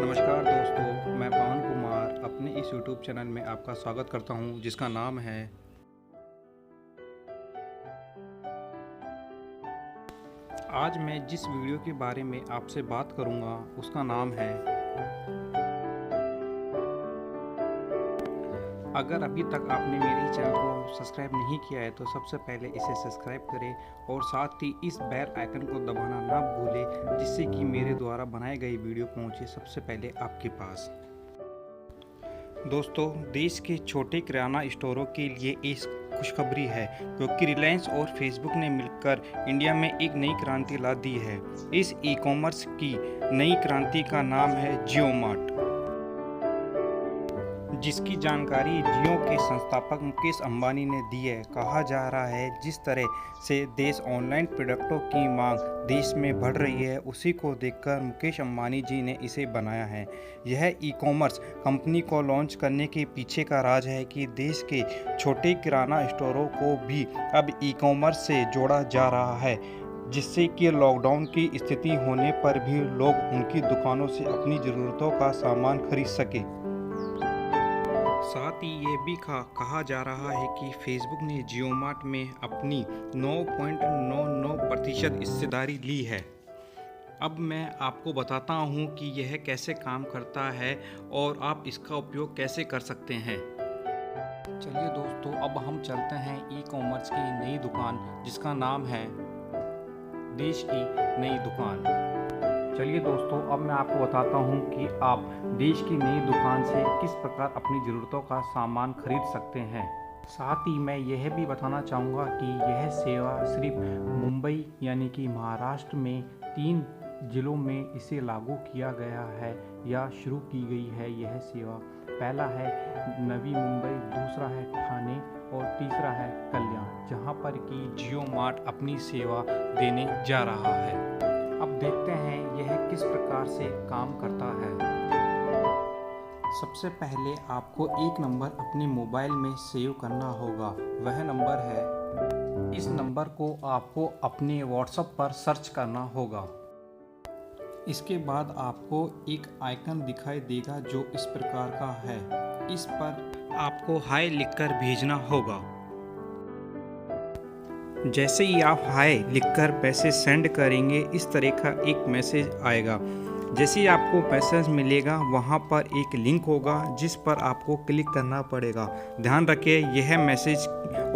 नमस्कार दोस्तों, मैं पवन कुमार अपने इस YouTube चैनल में आपका स्वागत करता हूं, जिसका नाम है। आज मैं जिस वीडियो के बारे में आपसे बात करूंगा उसका नाम है। अगर अभी तक आपने मेरे चैनल को सब्सक्राइब नहीं किया है तो सबसे पहले इसे सब्सक्राइब करें और साथ ही इस बेल आइकन को दबाना ना भूलें, जिससे कि मेरे द्वारा बनाए गए वीडियो पहुंचे सबसे पहले आपके पास। दोस्तों, देश के छोटे किराना स्टोरों के लिए एक खुशखबरी है, क्योंकि रिलायंस और फेसबुक ने मिलकर इंडिया में एक नई क्रांति ला दी है। इस ई कॉमर्स की नई क्रांति का नाम है जियो मार्ट, जिसकी जानकारी जियो के संस्थापक मुकेश अंबानी ने दी है। कहा जा रहा है जिस तरह से देश ऑनलाइन प्रोडक्टों की मांग देश में बढ़ रही है, उसी को देखकर मुकेश अंबानी जी ने इसे बनाया है। यह ई कॉमर्स कंपनी को लॉन्च करने के पीछे का राज है कि देश के छोटे किराना स्टोरों को भी अब ई कॉमर्स से जोड़ा जा रहा है, जिससे कि लॉकडाउन की स्थिति होने पर भी लोग उनकी दुकानों से अपनी ज़रूरतों का सामान खरीद सके। साथ ही ये भी कहा जा रहा है कि फेसबुक ने जियो मार्ट में अपनी 9.99% हिस्सेदारी ली है। अब मैं आपको बताता हूँ कि यह कैसे काम करता है और आप इसका उपयोग कैसे कर सकते हैं। चलिए दोस्तों, अब हम चलते हैं ई कॉमर्स की नई दुकान, जिसका नाम है देश की नई दुकान। चलिए दोस्तों, अब मैं आपको बताता हूं कि आप देश की नई दुकान से किस प्रकार अपनी ज़रूरतों का सामान खरीद सकते हैं। साथ ही मैं यह भी बताना चाहूँगा कि यह सेवा सिर्फ मुंबई यानी कि महाराष्ट्र में 3 जिलों में इसे लागू किया गया है या शुरू की गई है। यह सेवा पहला है नवी मुंबई, दूसरा है ठाणे और तीसरा है कल्याण, जहाँ पर कि जियो मार्ट अपनी सेवा देने जा रहा है। अब देखते हैं यह किस प्रकार से काम करता है। सबसे पहले आपको एक नंबर अपने मोबाइल में सेव करना होगा। वह नंबर है, इस नंबर को आपको अपने व्हाट्सएप पर सर्च करना होगा। इसके बाद आपको एक आइकन दिखाई देगा जो इस प्रकार का है। इस पर आपको हाय लिखकर भेजना होगा। जैसे ही आप हाय लिखकर पैसे सेंड करेंगे, इस तरह का एक मैसेज आएगा। जैसे ही आपको मैसेज मिलेगा, वहाँ पर एक लिंक होगा जिस पर आपको क्लिक करना पड़ेगा। ध्यान रखें, यह मैसेज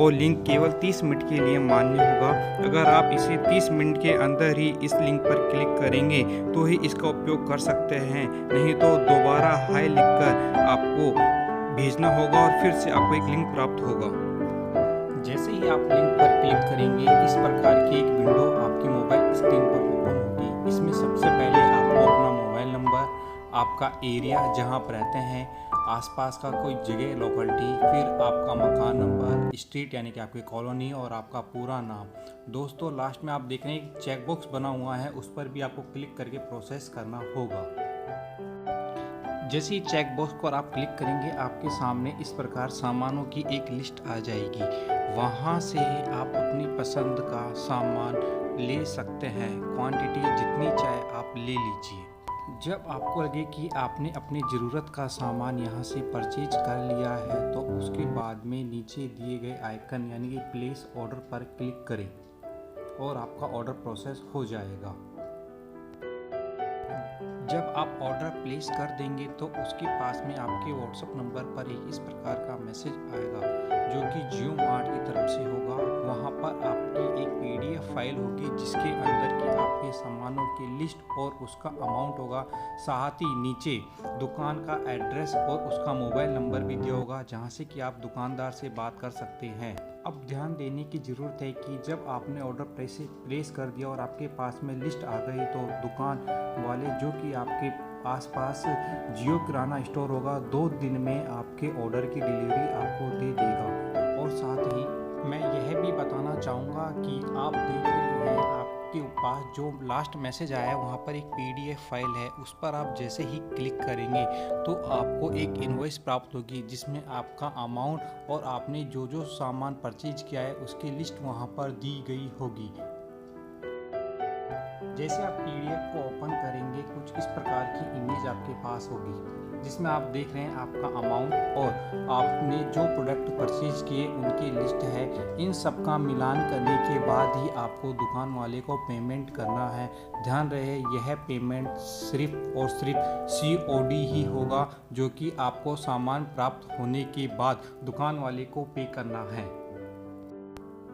और लिंक केवल 30 मिनट के लिए मान्य होगा। अगर आप इसे 30 मिनट के अंदर ही इस लिंक पर क्लिक करेंगे तो ही इसका उपयोग कर सकते हैं, नहीं तो दोबारा हाय लिखकर आपको भेजना होगा और फिर से आपको एक लिंक प्राप्त होगा। जैसे ही आप लिंक पर क्लिक करेंगे, इस प्रकार की एक विंडो आपकी मोबाइल स्क्रीन पर ओपन होगी। इसमें सबसे पहले आपको अपना मोबाइल नंबर, आपका एरिया जहां आप रहते हैं, आसपास का कोई जगह लोकेलिटी, फिर आपका मकान नंबर, स्ट्रीट यानी कि आपकी कॉलोनी और आपका पूरा नाम। दोस्तों, लास्ट में आप देख रहे हैं एक चेक बॉक्स बना हुआ है, उस पर भी आपको क्लिक करके प्रोसेस करना होगा। जैसे ही चेक बॉक्स पर आप क्लिक करेंगे, आपके सामने इस प्रकार सामानों की एक लिस्ट आ जाएगी। वहाँ से आप अपनी पसंद का सामान ले सकते हैं। क्वांटिटी जितनी चाहे आप ले लीजिए। जब आपको लगे कि आपने अपनी ज़रूरत का सामान यहाँ से परचेज कर लिया है, तो उसके बाद में नीचे दिए गए आइकन यानी कि प्लेस ऑर्डर पर क्लिक करें और आपका ऑर्डर प्रोसेस हो जाएगा। जब आप ऑर्डर प्लेस कर देंगे तो उसके पास में आपके व्हाट्सएप नंबर पर एक इस प्रकार का मैसेज आएगा, जो कि जियो मार्ट की तरफ से होगा। वहां पर आपकी एक PDF फाइल होगी, जिसके अंदर की आपके सामानों की लिस्ट और उसका अमाउंट होगा। साथ ही नीचे दुकान का एड्रेस और उसका मोबाइल नंबर भी दिया होगा, जहां से कि आप दुकानदार से बात कर सकते हैं। अब ध्यान देने की ज़रूरत है कि जब आपने ऑर्डर प्लेस कर दिया और आपके पास में लिस्ट आ गई, तो दुकान वाले जो कि आपके आसपास जियो किराना स्टोर होगा, 2 दिन में आपके ऑर्डर की डिलीवरी आपको दे देगा। और साथ ही मैं यह भी बताना चाहूँगा कि आप देख रहे हैं आपके पास जो लास्ट मैसेज आया है, वहाँ पर एक PDF फाइल है। उस पर आप जैसे ही क्लिक करेंगे तो आपको एक इनवॉइस प्राप्त होगी, जिसमें आपका अमाउंट और आपने जो जो सामान परचेज किया है उसकी लिस्ट वहाँ पर दी गई होगी। जैसे आप PDF को ओपन करेंगे कुछ इस प्रकार की इमेज आपके पास होगी, जिसमें आप देख रहे हैं आपका अमाउंट और आपने जो प्रोडक्ट परचेज किए उनकी लिस्ट है। इन सब का मिलान करने के बाद ही आपको दुकान वाले को पेमेंट करना है। ध्यान रहे यह पेमेंट सिर्फ और सिर्फ COD ही होगा, जो कि आपको सामान प्राप्त होने के बाद दुकान वाले को पे करना है।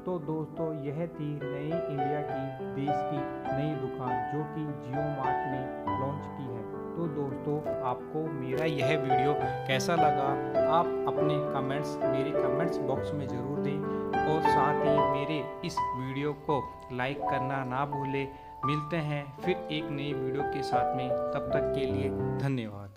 तो दोस्तों यह थी नई इंडिया की देश की नई दुकान जो कि जियो मार्ट ने लॉन्च की है। तो दोस्तों आपको मेरा यह वीडियो कैसा लगा आप अपने कमेंट्स मेरे कमेंट्स बॉक्स में ज़रूर दें और साथ ही मेरे इस वीडियो को लाइक करना ना भूलें। मिलते हैं फिर एक नई वीडियो के साथ में, तब तक के लिए धन्यवाद।